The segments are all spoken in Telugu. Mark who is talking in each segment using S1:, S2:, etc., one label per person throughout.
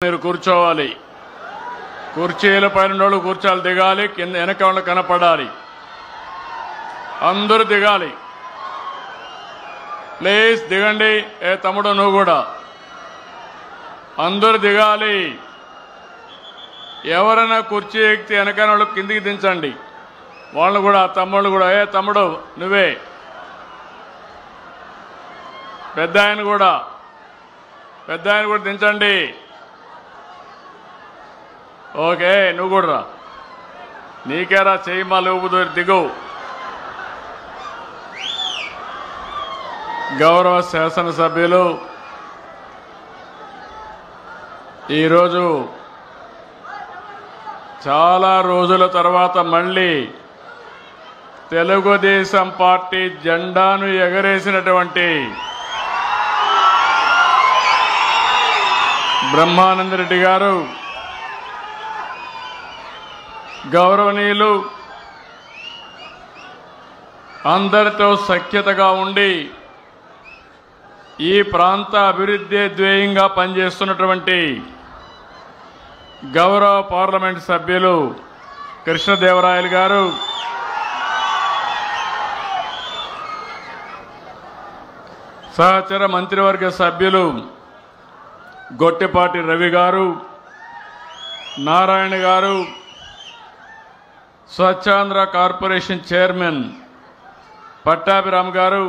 S1: మీరు కూర్చోవాలి. కుర్చీల పైన కూర్చోాలి, దిగాలి, కింద వెనక వాళ్ళు కనపడాలి, అందరూ దిగాలి. ప్లీజ్ దిగండి. ఏ తమ్ముడు నువ్వు కూడా అందరూ దిగాలి. ఎవరైనా కుర్చీ ఎక్కితే వెనక వాళ్ళు కిందికి దించండి. వాళ్ళు కూడా తమ్ముళ్ళు కూడా ఏ తమ్ముడు నువ్వే, పెద్ద ఆయన కూడా దించండి. ఓకే, నువ్వు కూడా రా, నీకేరా చెయ్యి మళ్ళీ ఊపుదూరి దిగు. గౌరవ శాసనసభ్యులు, ఈరోజు చాలా రోజుల తర్వాత మళ్ళీ తెలుగుదేశం పార్టీ జెండాను ఎగరేసినటువంటి బ్రహ్మానందరెడ్డి గారు, గౌరవనీయులు, అందరితో సఖ్యతగా ఉండి ఈ ప్రాంత అభివృద్ధి ధ్యేయంగా పనిచేస్తున్నటువంటి గౌరవ పార్లమెంట్ సభ్యులు కృష్ణదేవరాయలు గారు, సహచర మంత్రివర్గ సభ్యులు గొట్టిపాటి రవి గారు, నారాయణ గారు, స్వచ్ఛాంధ్ర కార్పొరేషన్ చైర్మన్ పట్టాభిరామ్ గారు,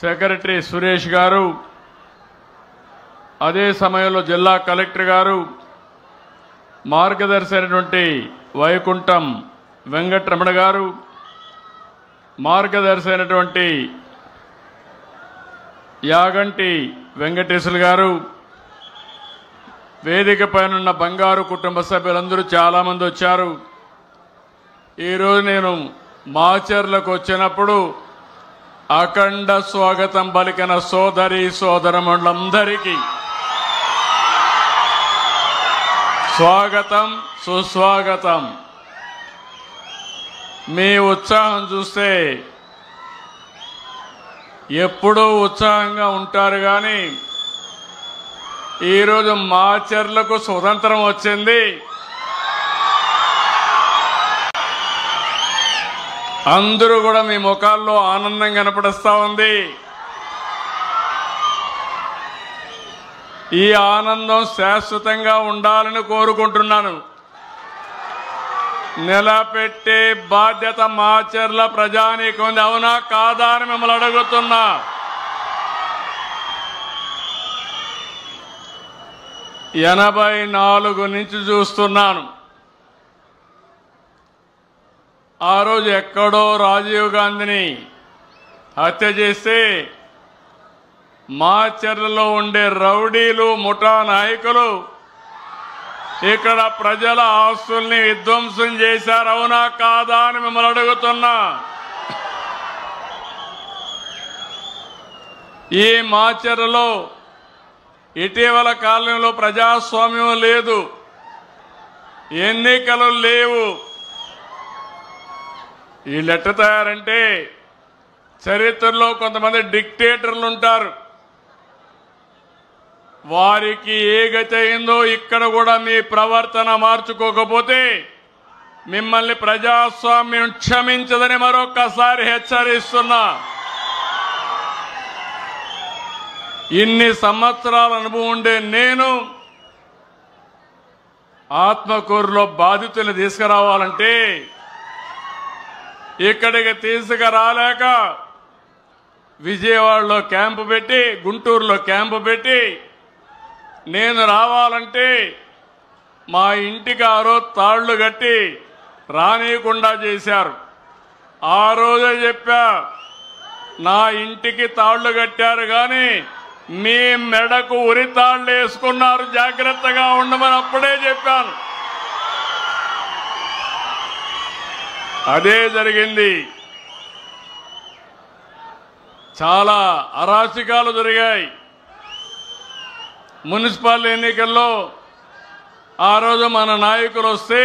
S1: సెక్రటరీ సురేష్ గారు, అదే సమయంలో జిల్లా కలెక్టర్ గారు, మార్గదర్శి అయినటువంటి వైకుంఠం వెంకటరమణ గారు, మార్గదర్శి అయినటువంటి యాగంటి వెంకటేశ్వర గారు, వేదిక పైనున్న బంగారు కుటుంబ సభ్యులందరూ చాలామంది వచ్చారు. ఈరోజు నేను మాచర్లకు వచ్చినప్పుడు అఖండ స్వాగతం పలికిన సోదరి సోదరమణులందరికీ స్వాగతం, సుస్వాగతం. మీ ఉత్సాహం చూస్తే ఎప్పుడూ ఉత్సాహంగా ఉంటారు, కానీ ఈరోజు మాచర్లకు స్వతంత్రం వచ్చింది. అందరూ కూడా మీ ముఖాల్లో ఆనందం కనపడుస్తూ ఉంది. ఈ ఆనందం శాశ్వతంగా ఉండాలని కోరుకుంటున్నాను. నిలబెట్టే బాధ్యత మాచర్ల ప్రజానీకం ఉంది, అవునా కాదా అని మిమ్మల్ని అడుగుతున్నా. ఎనభై 84 నుంచి చూస్తున్నాను. ఆ రోజు ఎక్కడో రాజీవ్ గాంధీని హత్య చేస్తే మాచర్లలో ఉండే రౌడీలు, ముఠా నాయకులు ఇక్కడ ప్రజల ఆస్తుల్ని విధ్వంసం చేశారు, అవునా కాదా అని మిమ్మల్ని అడుగుతున్నా. ఈ మాచర్లలో ఇటీవల కాలంలో ప్రజాస్వామ్యం లేదు, ఎన్నికలు లేవు. వీళ్ళు ఎట్ట తయారంటే, చరిత్రలో కొంతమంది డిక్టేటర్లు ఉంటారు, వారికి ఏ గతి అయిందో ఇక్కడ కూడా మీ ప్రవర్తన మార్చుకోకపోతే మిమ్మల్ని ప్రజాస్వామ్యం క్షమించదని మరొక్కసారి హెచ్చరిస్తున్నా. ఇన్ని సంవత్సరాల అనుభవం ఉండే నేను ఆత్మకూరులో బాధితులు తీసుకురావాలంటే ఇక్కడికి తీసుకురాలేక విజయవాడలో క్యాంపు పెట్టి, గుంటూరులో క్యాంపు పెట్టి, నేను రావాలంటే మా ఇంటికి ఆ రోజు తాళ్లు కట్టి రానీయకుండా చేశారు. ఆ రోజే చెప్పా, నా ఇంటికి తాళ్లు కట్టారు కానీ మీ మెడకు ఉరి తాళ్లు వేసుకున్నారు, జాగ్రత్తగా ఉండమని అప్పుడే చెప్పాను. అదే జరిగింది. చాలా అరాచకాలు జరిగాయి. మున్సిపల్ ఎన్నికల్లో ఆ రోజు మన నాయకులు వస్తే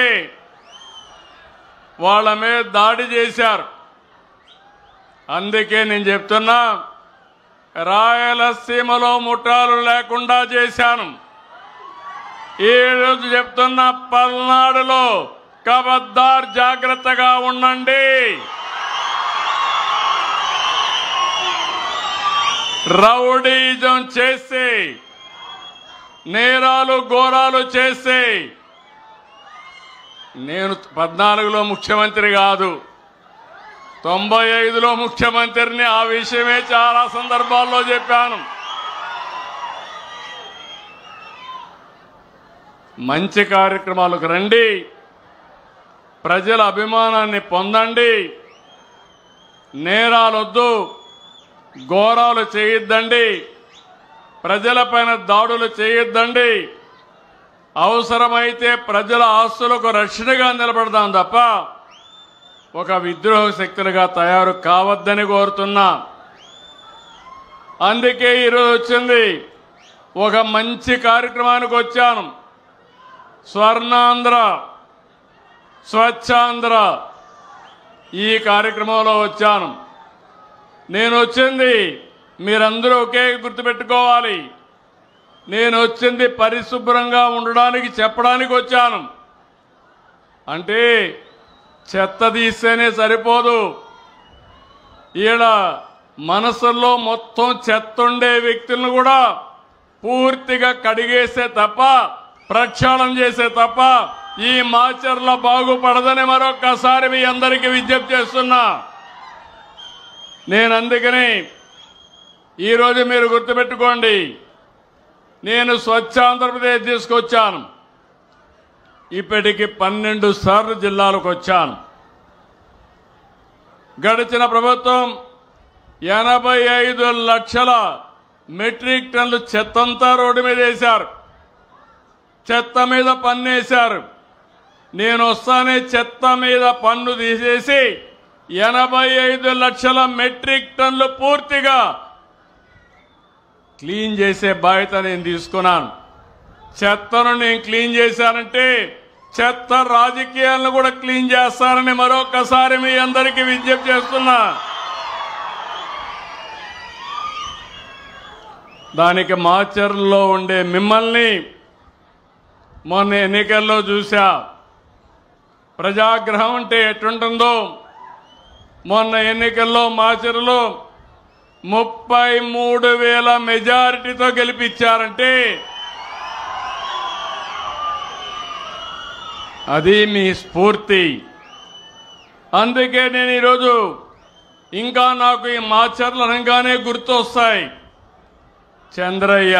S1: వాళ్ళ మీద దాడి చేశారు. అందుకే నేను చెప్తున్నా, రాయలసీమలో ముఠాలు లేకుండా చేశాను. ఈ రోజు చెప్తున్న పల్నాడులో ఖబర్దార్ జాగ్రత్తగా ఉండండి. రౌడీజం చేసి నేరాలు ఘోరాలు చేసి నేను 14లో ముఖ్యమంత్రి కాదు 95లో ముఖ్యమంత్రిని. ఆ విషయమే చాలా సందర్భాల్లో చెప్పాను. మంచి కార్యక్రమాలకు రండి, ప్రజల అభిమానాన్ని పొందండి, నేరాలొద్దు, ఘోరాలు చేయొద్దండి, ప్రజలపైన దాడులు చేయొద్దండి. అవసరమైతే ప్రజల ఆస్తులకు రక్షణగా నిలబడదాం తప్ప ఒక విద్రోహ శక్తులుగా తయారు కావద్దని కోరుతున్నా. అందుకే ఈరోజు వచ్చింది, ఒక మంచి కార్యక్రమానికి వచ్చాను. స్వర్ణాంధ్ర, స్వచ్ఛాంధ్ర ఈ కార్యక్రమంలో వచ్చాను. నేను వచ్చింది మీరందరూ ఒకే గుర్తుపెట్టుకోవాలి, నేను వచ్చింది పరిశుభ్రంగా ఉండడానికి చెప్పడానికి వచ్చాను. అంటే చెత్త తీస్తేనే సరిపోదు, ఈడ మనసుల్లో మొత్తం చెత్త ఉండే వ్యక్తులను కూడా పూర్తిగా కడిగేసే తప్ప, ప్రక్షాళన చేసే తప్ప ఈ మాచర్ల బాగుపడదని మరొక్కసారి మీ అందరికీ విజ్ఞప్తి చేస్తున్నా. నేను అందుకని ఈరోజు మీరు గుర్తుపెట్టుకోండి, నేను స్వచ్ఛ ఆంధ్రప్రదేశ్ తీసుకొచ్చాను. ఇప్పటికి 12 సార్లు జిల్లాలకు వచ్చాను. గడిచిన ప్రభుత్వం 85 లక్షల మెట్రిక్ టన్నులు చెత్తంతా రోడ్డు మీద వేశారు, చెత్త మీద పన్ను వేశారు. నేను వస్తానే చెత్త మీద పన్ను తీసేసి 85 లక్షల మెట్రిక్ టన్నులు పూర్తిగా క్లీన్ చేసే బాధ్యత నేను తీసుకున్నాను. చెత్తను నేను క్లీన్ చేశానంటే చెత్త రాజకీయాలను కూడా క్లీన్ చేస్తానని మరొకసారి మీ అందరికీ విజ్ఞప్తి చేస్తున్నా. దానికి మాచర్లలో ఉండే మిమ్మల్ని మొన్న ఎన్నికల్లో చూశా. ప్రజాగ్రహం అంటే ఎట్టుంటుందో, మొన్న ఎన్నికల్లో మాచర్లో 33,000 మెజారిటీతో గెలిపించారంటే అది మీ స్ఫూర్తి. అందుకే నేను ఈరోజు ఇంకా నాకు ఈ మాచర్లు అనగానే గుర్తొస్తాయి. చంద్రయ్య,